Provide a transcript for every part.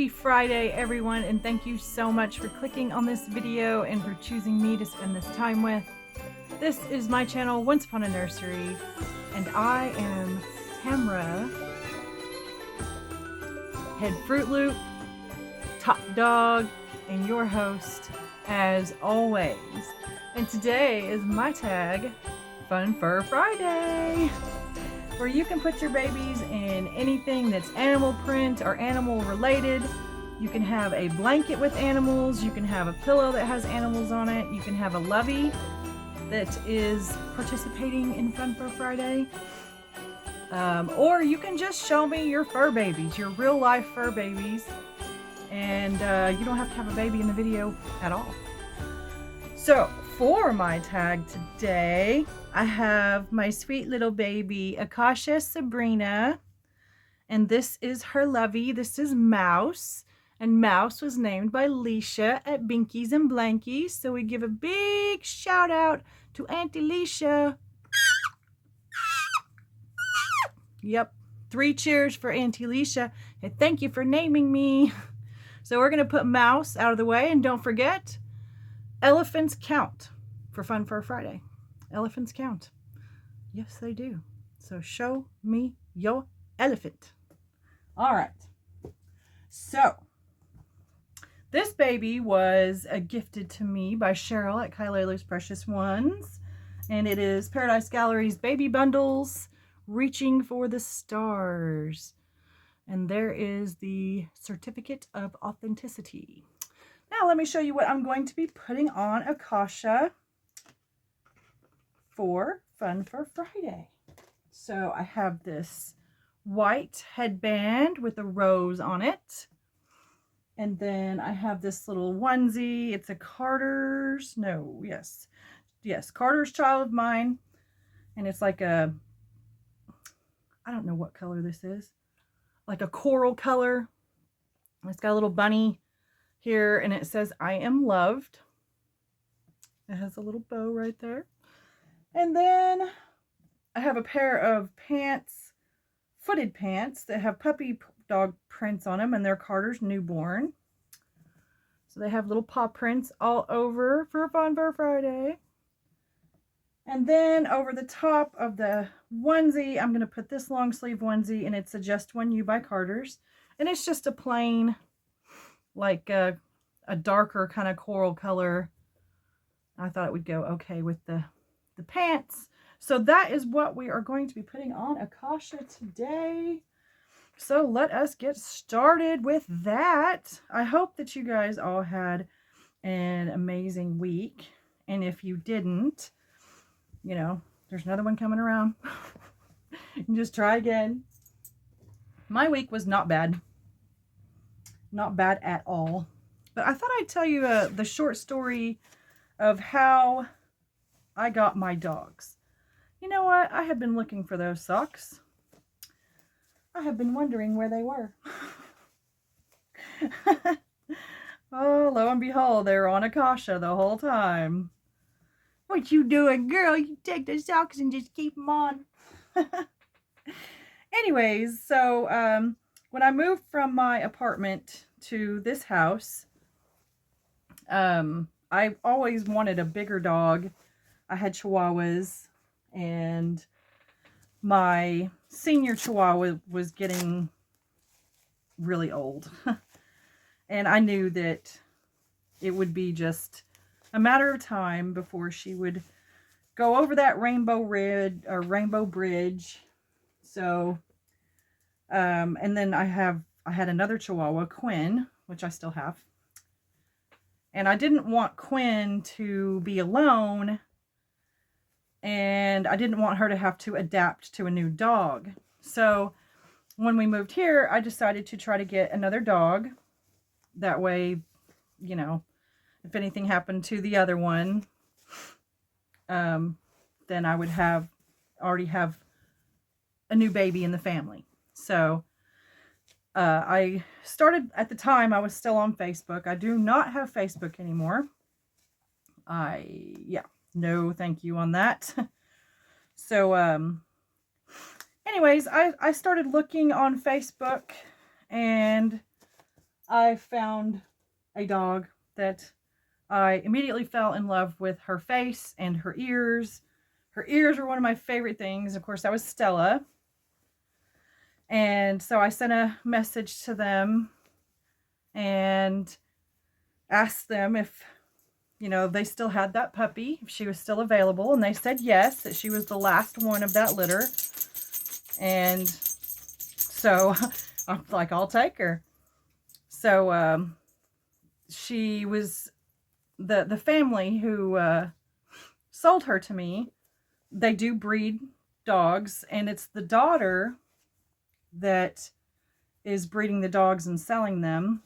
Happy Friday, everyone, and thank you so much for clicking on this video and for choosing me to spend this time with. This is my channel, Once Upon a Nursery, and I am Tamra, head Fruit Loop, top dog, and your host, as always. And today is my tag, Fun Fur Friday, where you can put your babies in anything that's animal print or animal related. You can have a blanket with animals, you can have a pillow that has animals on it, you can have a lovey that is participating in Fun Fur Friday, or you can just show me your fur babies, your real life fur babies, and you don't have to have a baby in the video at all. So for my tag today, I have my sweet little baby, Akasha Sabrina, and this is her lovey. This is Mouse, and Mouse was named by Leisha at Binkies and Blankies, so we give a big shout out to Auntie Leisha. Yep, 3 cheers for Auntie Leisha, and thank you for naming me. So we're gonna put Mouse out of the way, and don't forget, elephants count for Fun Fur Friday. Elephants count. Yes, they do. So show me your elephant. All right. So this baby was gifted to me by Cheryl at Kylella's Precious Ones. And it is Paradise Gallery's Baby Bundles, Reaching for the Stars. And there is the certificate of authenticity. Now let me show you what I'm going to be putting on Akasha for Fun Fur Friday. So I have this white headband with a rose on it. And then I have this little onesie. It's a Carter's, Carter's Child of Mine. And it's like a, I don't know what color this is. Like a coral color. It's got a little bunny here, and it says, I am loved. It has a little bow right there. And then I have a pair of pants, footed pants, that have puppy dog prints on them, and they're Carter's Newborn. So they have little paw prints all over for Fun Fur Friday. And then over the top of the onesie, I'm going to put this long sleeve onesie, and it's a Just One You by Carter's. And it's just a plain, like a darker kind of coral color. I thought it would go okay with the pants. So that is what we are going to be putting on Akasha today. So let us get started with that. I hope that you guys all had an amazing week. And if you didn't, you know, there's another one coming around. You can just try again. My week was not bad. Not bad at all. But I thought I'd tell you the short story of how I got my dogs. You know what? I have been looking for those socks. I have been wondering where they were. Oh, lo and behold, they were on Akasha the whole time. What you doing, girl? You take the socks and just keep them on. Anyways, so when I moved from my apartment to this house, I always wanted a bigger dog. I had Chihuahuas, and my senior Chihuahua was getting really old. And I knew that it would be just a matter of time before she would go over that rainbow bridge. So, and then I had another Chihuahua, Quinn, which I still have. And I didn't want Quinn to be alone, and I didn't want her to have to adapt to a new dog. So when we moved here, I decided to try to get another dog. That way, you know, if anything happened to the other one, then I would already have a new baby in the family. So I started, at the time I was still on Facebook. I do not have Facebook anymore. No thank you on that. So anyways, I started looking on Facebook, and I found a dog that I immediately fell in love with her face and her ears. Her ears were one of my favorite things. Of course, that was Stella. And so I sent a message to them and asked them if, you know, they still had that puppy, if she was still available. And they said yes, that she was the last one of that litter. And so I'm like, I'll take her. So she was the family who sold her to me. They do breed dogs, and it's the daughter that is breeding the dogs and selling them.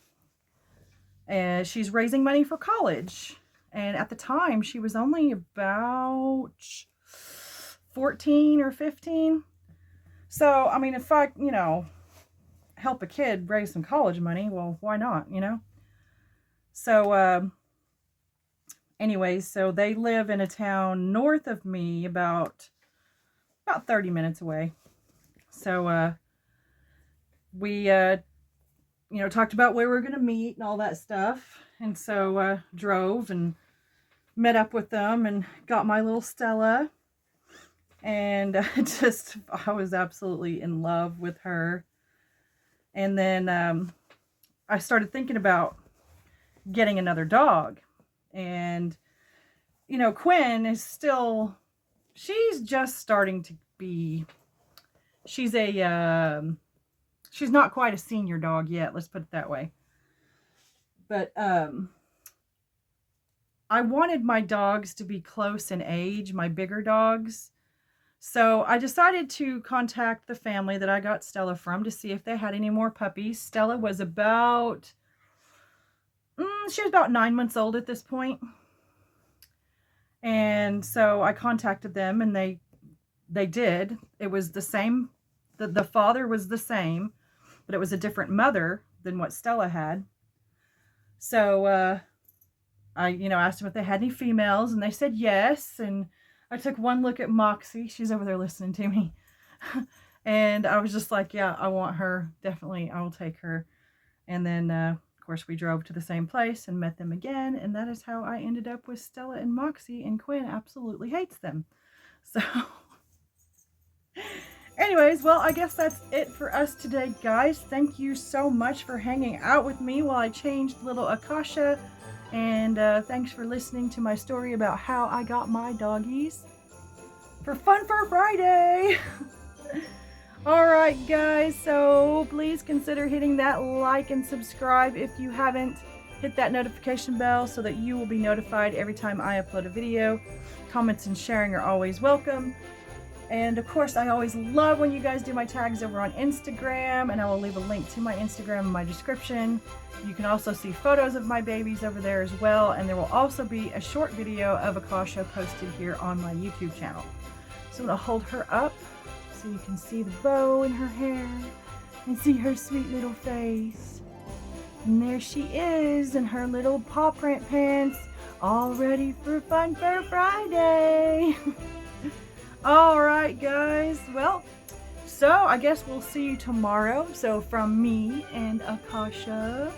And she's raising money for college. And at the time, she was only about 14 or 15. So, I mean, if I, you know, help a kid raise some college money, well, why not, you know? So, anyways, so they live in a town north of me, about 30 minutes away. So, we, you know, talked about where we were going to meet and all that stuff. And so, drove and met up with them and got my little Stella. And I was absolutely in love with her. And then I started thinking about getting another dog. And, you know, Quinn is still, she's just starting to be, she's not quite a senior dog yet, let's put it that way. But I wanted my dogs to be close in age, my bigger dogs. So I decided to contact the family that I got Stella from to see if they had any more puppies. Stella was about, she was about 9 months old at this point. And so I contacted them, and they did. It was the same, the father was the same, but it was a different mother than what Stella had. So I, you know, asked them if they had any females, and they said yes. And I took one look at Moxxie. She's over there listening to me. And I was just like, yeah, I want her. Definitely, I will take her. And then, of course, we drove to the same place and met them again. And that is how I ended up with Stella and Moxxie. And Quinn absolutely hates them. So, anyways, well, I guess that's it for us today, guys. Thank you so much for hanging out with me while I changed little Akasha. And thanks for listening to my story about how I got my doggies for Fun for Friday. Alright, guys, so please consider hitting that like and subscribe if you haven't. Hit that notification bell so that you will be notified every time I upload a video. Comments and sharing are always welcome. And of course, I always love when you guys do my tags over on Instagram, and I will leave a link to my Instagram in my description. You can also see photos of my babies over there as well, and there will also be a short video of Akasha posted here on my YouTube channel. So I'm going to hold her up so you can see the bow in her hair and see her sweet little face. And there she is in her little paw print pants, all ready for Fun for Friday. Alright, guys, well, so I guess we'll see you tomorrow. So from me and Akasha,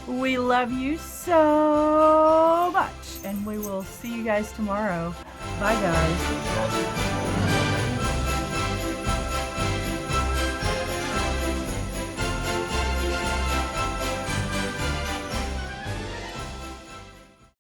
we love you so much, and we will see you guys tomorrow. Bye, guys.